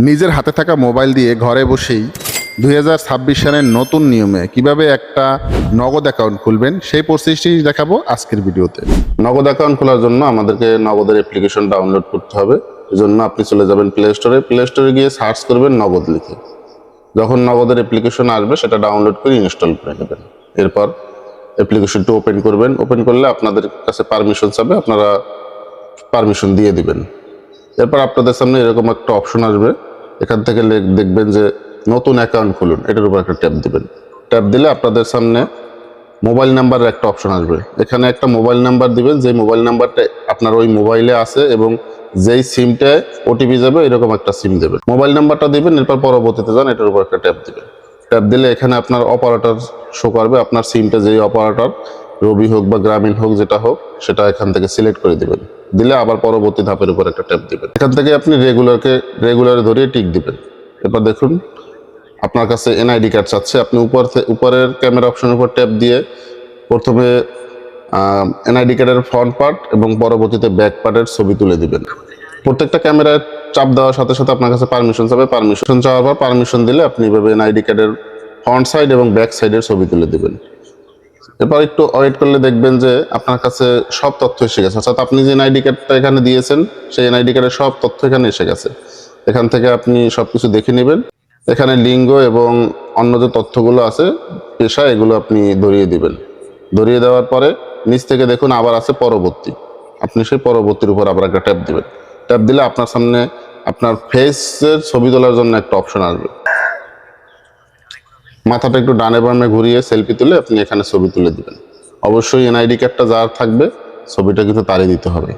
নিজের হাতে থাকা মোবাইল দিয়ে ঘরে বসেই 2026 সালের নতুন নিয়মে কিভাবে একটা নগদ অ্যাকাউন্ট খুলবেন সেই প্রসেসটি দেখাবো আজকের ভিডিওতে। নগদ অ্যাকাউন্ট খোলার জন্য আমাদেরকে নগদের অ্যাপ্লিকেশন ডাউনলোড করতে হবে। এজন্য আপনি চলে যাবেন প্লে স্টোরে গিয়ে সার্চ করবেন নগদ লিখে। যখন নগদের অ্যাপ্লিকেশন আসবে সেটা ডাউনলোড করে ইনস্টল করে নেবেন। এরপর অ্যাপ্লিকেশনটি ওপেন করবেন। ওপেন করলে আপনাদের কাছে পারমিশন চাবে, আপনারা পারমিশন দিয়ে দিবেন। এরপর আপনাদের সামনে এরকম একটা অপশন আসবে, এখান থেকে দেখবেন যে নতুন অ্যাকাউন্ট খুলুন, এটার উপর একটা ট্যাপ দিবেন। ট্যাপ দিলে আপনাদের সামনে মোবাইল নাম্বারের একটা অপশন আসবে। এখানে একটা মোবাইল নাম্বার দিবেন, যে মোবাইল নাম্বারটা আপনার ওই মোবাইলে আছে এবং যেই সিমটায় ওটিপি যাবে এরকম একটা সিম দেবেন। মোবাইল নাম্বারটা দিবেন, এরপর পরবর্তীতে যান, এটার উপর একটা ট্যাপ দিবেন। ট্যাপ দিলে এখানে আপনার অপারেটর শো করবে, আপনার সিমটা যেই অপারেটর, রবি হোক বা গ্রামীণ হোক, যেটা হোক সেটা এখান থেকে সিলেক্ট করে দিবেন। দিলে আবার পরবর্তী ধাপের উপর একটা ট্যাপ দিবেন। এখান থেকে আপনি রেগুলারে ধরিয়ে টিক দিবেন। এরপর দেখুন আপনার কাছে এনআইডি কার্ড চাচ্ছে, আপনি উপরের ক্যামেরা অপশনের উপর ট্যাপ দিয়ে প্রথমে এনআইডি কার্ডের ফ্রন্ট পার্ট এবং পরবর্তীতে ব্যাক পার্টের ছবি তুলে দিবেন। প্রত্যেকটা ক্যামেরায় চাপ দেওয়ার সাথে সাথে আপনার কাছে পারমিশন চাবে। পারমিশন চাওয়ার পর পারমিশন দিলে আপনি এভাবে এনআইডি কার্ডের ফ্রন্ট সাইড এবং ব্যাক সাইডের ছবি তুলে দিবেন। এরপর একটু ওয়েট করলে দেখবেন যে আপনার কাছে সব তথ্য এসে গেছে, অর্থাৎ আপনি যে এনআইডি কার্ডটা এখানে দিয়েছেন সেই এনআইডি কার্ডের সব তথ্য এখানে এসে গেছে। এখান থেকে আপনি সবকিছু দেখে নেবেন। এখানে লিঙ্গ এবং অন্য যে তথ্যগুলো আছে, পেশা, এগুলো আপনি ধরিয়ে দিবেন। ধরিয়ে দেওয়ার পরে নিচ থেকে দেখুন আবার আছে পরবর্তী, আপনি সেই পরবর্তীর উপর আবার একটা ট্যাপ দিবেন। ট্যাপ দিলে আপনার সামনে আপনার ফেসের ছবি তোলার জন্য একটা অপশন আসবে। মাথাটা একটু ডানে বামে ঘুরিয়ে সেলফি তুলে আপনি এখানে ছবি তুলে দিবেন। অবশ্যই এনআইডি কার্ডটা যার থাকবে ছবিটা কিন্তু তারই দিতে হবে।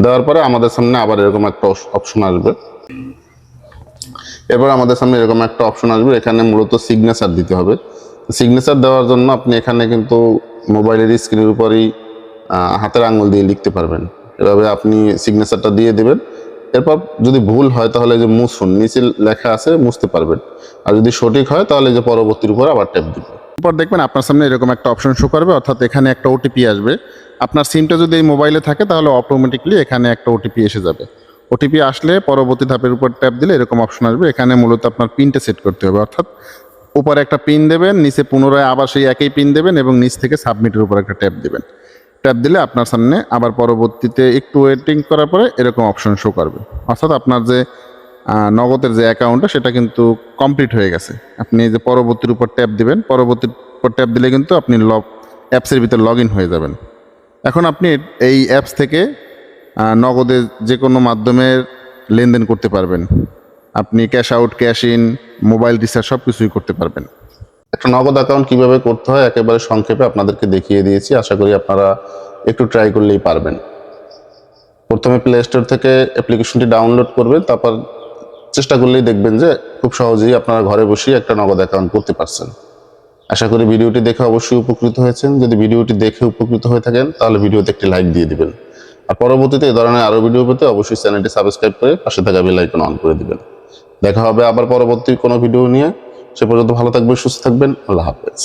দেওয়ার পরে আমাদের সামনে আবার এরকম একটা অপশন আসবে। এরপর আমাদের সামনে এরকম একটা অপশন আসবে, এখানে মূলত সিগনেচার দিতে হবে। সিগনেচার দেওয়ার জন্য আপনি এখানে কিন্তু মোবাইলের স্ক্রিনের উপরই হাতের আঙুল দিয়ে লিখতে পারবেন। এভাবে আপনি সিগনেচারটা দিয়ে দিবেন। এরপর যদি ভুল হয় তাহলে যে মুছুন, নিচে লেখা আছে, মুছতে পারবেন। আর যদি সঠিক হয় তাহলে যে পরবর্তীর উপর আবার ট্যাপ দিবেন। এরপর দেখবেন আপনার সামনে এরকম একটা অপশন শো করবে, অর্থাৎ এখানে একটা ওটিপি আসবে। আপনার সিমটা যদি এই মোবাইলে থাকে তাহলে অটোমেটিকলি এখানে একটা ওটিপি এসে যাবে। ওটিপি আসলে পরবর্তী ধাপের উপর ট্যাপ দিলে এরকম অপশন আসবে। এখানে মূলত আপনার পিনটা সেট করতে হবে, অর্থাৎ উপরে একটা পিন দেবেন, নিচে পুনরায় আবার সেই একই পিন দেবেন এবং নিচ থেকে সাবমিটের উপর একটা ট্যাপ দেবেন। ট্যাপ দিলে আপনার সামনে আবার পরবর্তীতে একটু ওয়েটিং করার পরে এরকম অপশন শো করবে, অর্থাৎ আপনার যে নগদের যে অ্যাকাউন্টটা সেটা কিন্তু কমপ্লিট হয়ে গেছে। আপনি যে পরবর্তীর উপর ট্যাপ দিবেন, পরবর্তীর উপর ট্যাপ দিলে কিন্তু আপনি অ্যাপসের ভিতরে লগ ইন হয়ে যাবেন। এখন আপনি এই অ্যাপস থেকে নগদে যে কোনো মাধ্যমে লেনদেন করতে পারবেন। আপনি cash out, cash in, mobile recharge সব কিছুই করতে পারবেন। একটা নগদ অ্যাকাউন্ট কিভাবে করতে হয় একেবারে সংক্ষেপে আপনাদেরকে দেখিয়ে দিয়েছি। আশা করি আপনারা একটু ট্রাই করলেই পারবেন। প্রথমে প্লে স্টোর থেকে অ্যাপ্লিকেশনটি ডাউনলোড করবেন, তারপর চেষ্টা করলেই দেখবেন যে খুব সহজেই আপনারা ঘরে বসেই একটা নগদ অ্যাকাউন্ট করতে পারছেন। আশা করি ভিডিওটি দেখে অবশ্যই উপকৃত হয়েছেন। যদি ভিডিওটি দেখে উপকৃত হয়ে থাকেন তাহলে ভিডিওতে একটি লাইক দিয়ে দিবেন। আর পরবর্তীতে এই ধরনের আরও ভিডিও পেতে অবশ্যই চ্যানেলটি সাবস্ক্রাইব করে পাশে থাকা বেল আইকন অন করে দিবেন। দেখা হবে আবার পরবর্তী কোনো ভিডিও নিয়ে। সে পর্যন্ত ভালো থাকবেন, সুস্থ থাকবেন। আল্লাহ হাফেজ।